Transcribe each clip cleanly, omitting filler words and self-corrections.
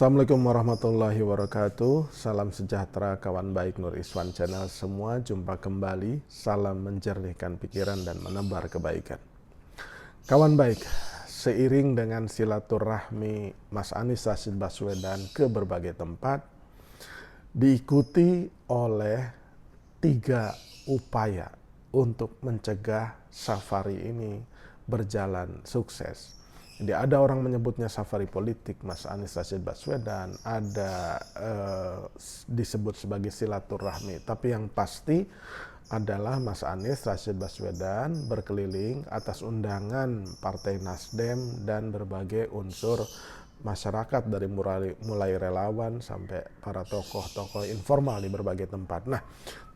Assalamualaikum warahmatullahi wabarakatuh. Salam sejahtera kawan baik Nur Iswan Channel semua. Jumpa kembali. Salam menjernihkan pikiran dan menebar kebaikan. Kawan baik, seiring dengan silaturahmi Mas Anies Rashid Baswedan ke berbagai tempat, diikuti oleh 3 upaya untuk mencegah safari ini berjalan sukses. Jadi ada orang menyebutnya safari politik Mas Anies Rashid Baswedan, ada disebut sebagai silaturahmi. Tapi yang pasti adalah Mas Anies Rashid Baswedan berkeliling atas undangan Partai Nasdem dan berbagai unsur masyarakat dari mulai relawan sampai para tokoh-tokoh informal di berbagai tempat. Nah,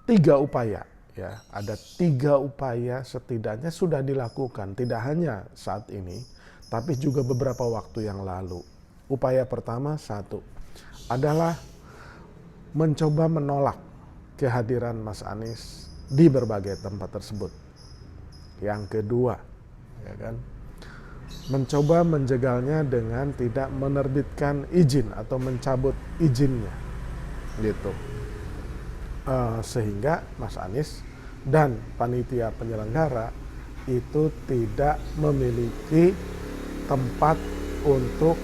3 upaya. Ya, ada 3 upaya setidaknya sudah dilakukan, tidak hanya saat ini, tapi juga beberapa waktu yang lalu. Upaya pertama adalah mencoba menolak kehadiran Mas Anies di berbagai tempat tersebut. Yang kedua, ya kan, mencoba menjegalnya dengan tidak menerbitkan izin atau mencabut izinnya, gitu. Sehingga Mas Anies dan panitia penyelenggara itu tidak memiliki tempat untuk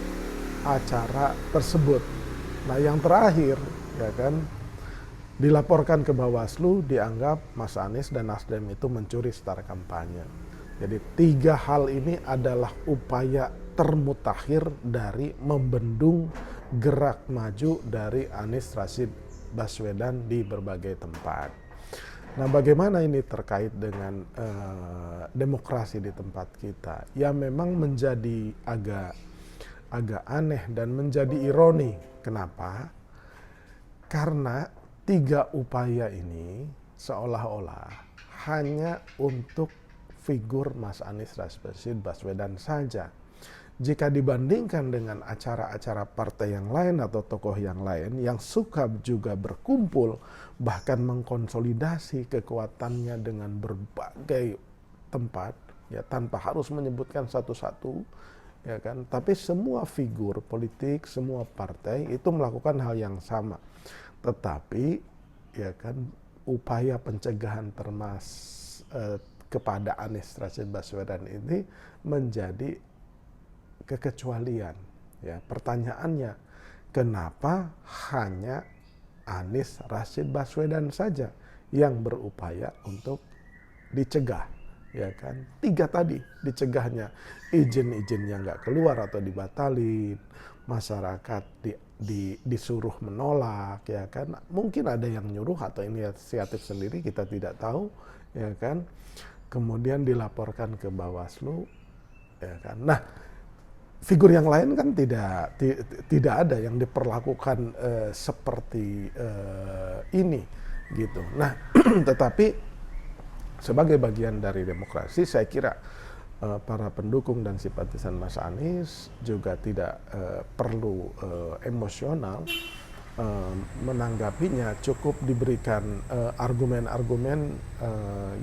acara tersebut. Nah, yang terakhir, ya kan, dilaporkan ke Bawaslu, dianggap Mas Anies dan Nasdem itu mencuri star kampanye. Jadi 3 hal ini adalah upaya termutakhir dari membendung gerak maju dari Anies Rashid Baswedan di berbagai tempat. Nah, bagaimana ini terkait dengan demokrasi di tempat kita? Ya, memang menjadi agak aneh dan menjadi ironi. Kenapa? Karena 3 upaya ini seolah-olah hanya untuk figur Mas Anies Rashid Baswedan saja. Jika dibandingkan dengan acara-acara partai yang lain atau tokoh yang lain yang suka juga berkumpul, bahkan mengkonsolidasi kekuatannya dengan berbagai tempat, ya, tanpa harus menyebutkan satu-satu, ya kan, tapi semua figur politik, semua partai itu melakukan hal yang sama. Tetapi, ya kan, upaya pencegahan kepada Anies Rashid Baswedan ini menjadi kekecualian. Ya, pertanyaannya, kenapa hanya Anies Rashid Baswedan saja yang berupaya untuk dicegah? Ya kan, 3 tadi dicegahnya, izin-izinnya nggak keluar atau dibatalin, masyarakat disuruh menolak, ya kan, mungkin ada yang nyuruh atau inisiatif sendiri, kita tidak tahu, ya kan, kemudian dilaporkan ke Bawaslu, ya kan. Nah, figur yang lain kan tidak ada yang diperlakukan seperti ini, gitu. Nah, tetapi sebagai bagian dari demokrasi, saya kira para pendukung dan simpatisan Mas Anies juga tidak perlu emosional menanggapinya. Cukup diberikan argumen-argumen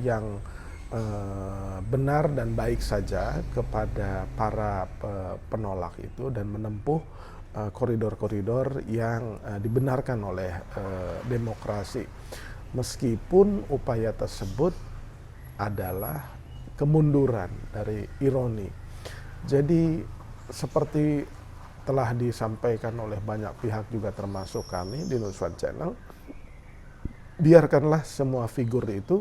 yang benar dan baik saja kepada para penolak itu dan menempuh koridor-koridor yang dibenarkan oleh demokrasi. Meskipun upaya tersebut adalah kemunduran dari ironi. Jadi seperti telah disampaikan oleh banyak pihak juga termasuk kami di Nur Iswan Channel, biarkanlah semua figur itu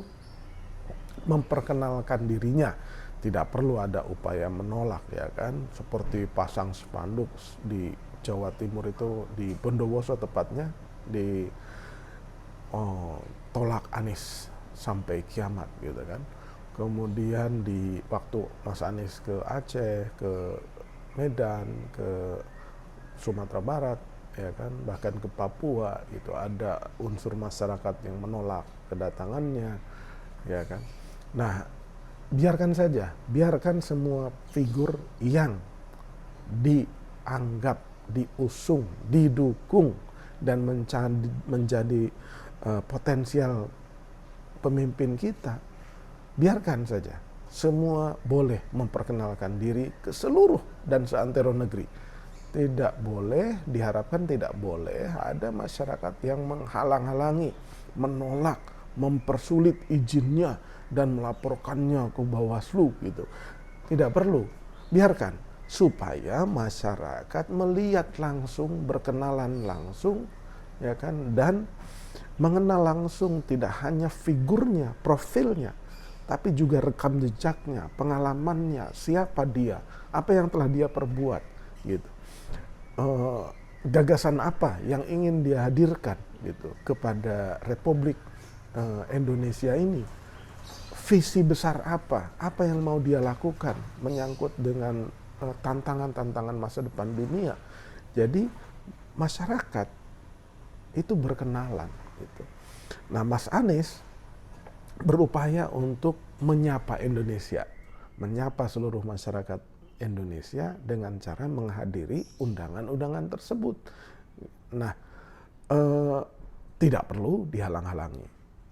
memperkenalkan dirinya, tidak perlu ada upaya menolak, ya kan, seperti pasang spanduk di Jawa Timur itu, di Bondowoso tepatnya, di tolak Anies sampai kiamat, gitu kan. Kemudian di waktu Mas Anies ke Aceh, ke Medan, ke Sumatera Barat, ya kan, bahkan ke Papua, itu ada unsur masyarakat yang menolak kedatangannya, ya kan. Nah, biarkan saja, biarkan semua figur yang dianggap, diusung, didukung, dan menjadi potensial pemimpin kita, biarkan saja. Semua boleh memperkenalkan diri ke seluruh dan seantero negeri. Tidak boleh, diharapkan tidak boleh ada masyarakat yang menghalang-halangi, menolak, mempersulit izinnya dan melaporkannya ke Bawaslu gitu. Tidak perlu, biarkan supaya masyarakat melihat langsung, berkenalan langsung, ya kan, dan mengenal langsung tidak hanya figurnya, profilnya, tapi juga rekam jejaknya, pengalamannya, siapa dia, apa yang telah dia perbuat, gitu. Gagasan apa yang ingin dia hadirkan, gitu, kepada Republik Indonesia ini. Visi besar apa yang mau dia lakukan menyangkut dengan tantangan-tantangan masa depan dunia. Jadi masyarakat itu berkenalan gitu. Nah, Mas Anies berupaya untuk menyapa Indonesia, menyapa seluruh masyarakat Indonesia dengan cara menghadiri undangan-undangan tersebut. Nah, tidak perlu dihalang-halangi,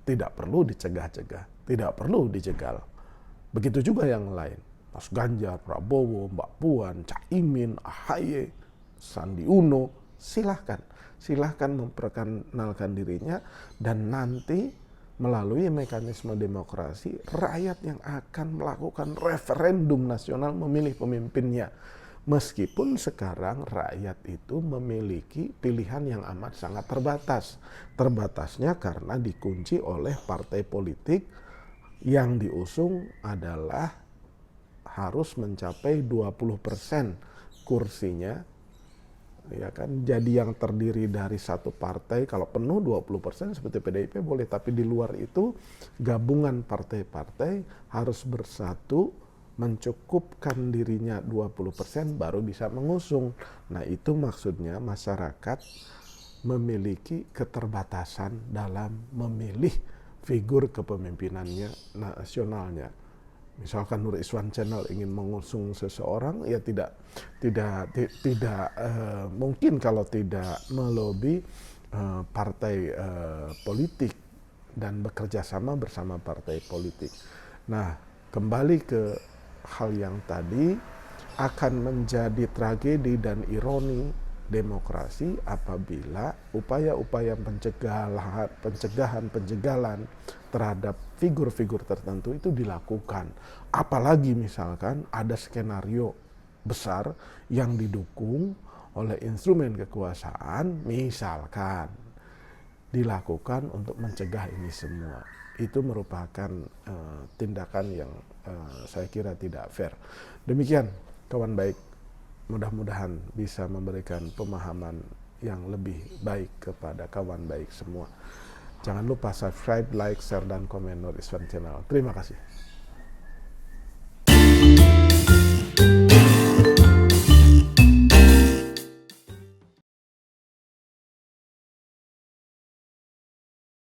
tidak perlu dicegah-cegah, tidak perlu dijegal. Begitu juga yang lain, Mas Ganjar, Prabowo, Mbak Puan, Caimin, AHY, Sandi Uno, silahkan memperkenalkan dirinya, dan nanti melalui mekanisme demokrasi rakyat yang akan melakukan referendum nasional memilih pemimpinnya. Meskipun sekarang rakyat itu memiliki pilihan yang amat sangat terbatas. Terbatasnya karena dikunci oleh partai politik yang diusung adalah harus mencapai 20% kursinya, ya kan. Jadi yang terdiri dari satu partai, kalau penuh 20% seperti PDIP boleh, tapi di luar itu gabungan partai-partai harus bersatu mencukupkan dirinya 20% baru bisa mengusung. Nah, itu maksudnya masyarakat memiliki keterbatasan dalam memilih figur kepemimpinannya nasionalnya. Misalkan Nur Iswan Channel ingin mengusung seseorang, ya tidak mungkin kalau tidak melobi partai politik dan bekerja sama bersama partai politik. Nah, kembali ke hal yang tadi, akan menjadi tragedi dan ironi demokrasi apabila upaya-upaya pencegahan terhadap figur-figur tertentu itu dilakukan. Apalagi misalkan ada skenario besar yang didukung oleh instrumen kekuasaan, misalkan dilakukan untuk mencegah ini semua. Itu merupakan tindakan yang saya kira tidak fair. Demikian, kawan baik. Mudah-mudahan bisa memberikan pemahaman yang lebih baik kepada kawan baik semua. Jangan lupa subscribe, like, share, dan komen Nur Iswan Channel. Terima kasih.